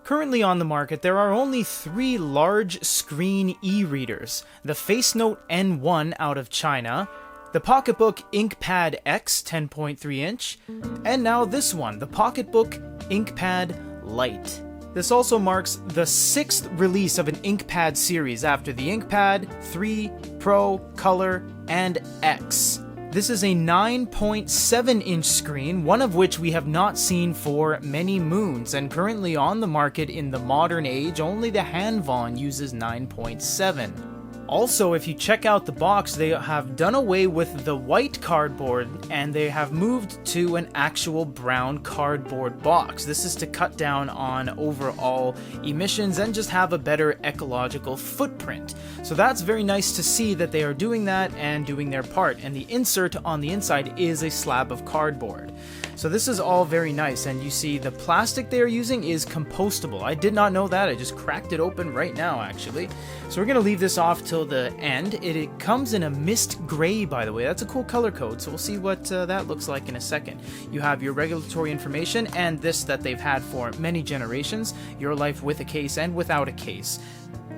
Currently on the market, there are only 3 large screen e-readers: the FaceNote N1 out of China, the Pocketbook Inkpad X 10.3 inch, and now this one, the Pocketbook Inkpad Lite. This also marks the 6th release of an Inkpad series after the Inkpad 3, Pro, Color, and X. This is a 9.7-inch screen, one of which we have not seen for many moons, and currently on the market in the modern age, only the Hanvon uses 9.7. Also, if you check out the box, they have done away with the white cardboard and they have moved to an actual brown cardboard box. This is to cut down on overall emissions and just have a better ecological footprint. So that's very nice to see that they are doing that and doing their part. And the insert on the inside is a slab of cardboard. So this is all very nice, and you see the plastic they are using is compostable. I did not know that. I just cracked it open right now, actually. So we're going to leave this off till the end. It comes in a mist gray, by the way. That's a cool color code, so we'll see what that looks like in a second. You have your regulatory information and this that they've had for many generations, your life with a case and without a case.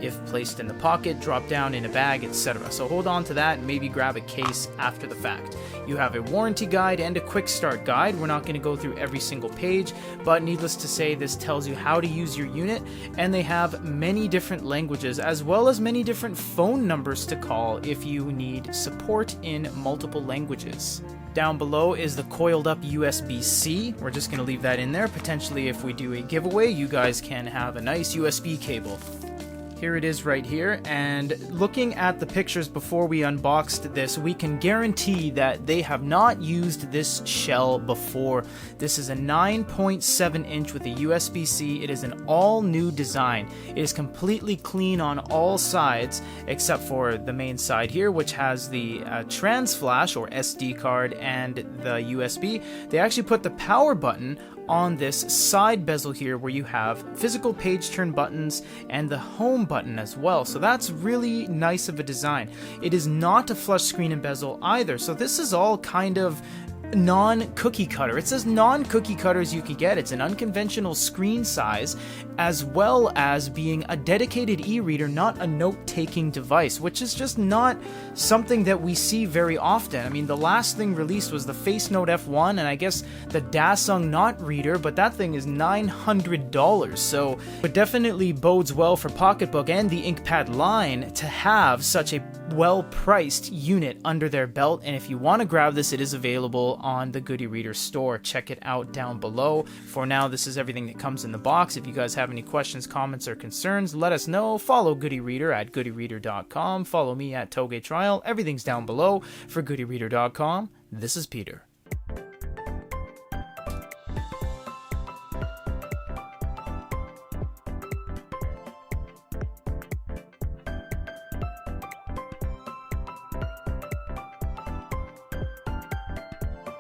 If placed in the pocket, drop down in a bag, etc. So hold on to that and maybe grab a case after the fact. You have a warranty guide and a quick start guide. We're not going to go through every single page, but needless to say, this tells you how to use your unit, and they have many different languages as well as many different phone numbers to call if you need support in multiple languages. Down below is the coiled up USB-C. We're just going to leave that in there. Potentially, if we do a giveaway, you guys can have a nice USB cable. Here it is right here, and looking at the pictures before we unboxed this, we can guarantee that they have not used this shell before. This is a 9.7 inch with a USB-C. It is an all new design. It is completely clean on all sides except for the main side here, which has the trans flash or SD card and the USB. They actually put the power button on this side bezel here where you have physical page turn buttons and the home button as well. So that's really nice of a design. It is not a flush screen and bezel either. So this is all kind of non-cookie cutter. It's as non-cookie cutter as you can get. It's an unconventional screen size, as well as being a dedicated e-reader, not a note-taking device, which is just not something that we see very often. I mean, the last thing released was the FaceNote F1, and I guess the Dasung Not Reader, but that thing is $900, so it definitely bodes well for Pocketbook and the Inkpad line to have such a well-priced unit under their belt. And if you want to grab this, it is available on the Goody Reader store. Check it out down below. For now, this is everything that comes in the box. If you guys have any questions, comments, or concerns, let us know. Follow Goody Reader at goodyreader.com. Follow me at Toge Trial. Everything's down below. For goodyreader.com, this is Peter.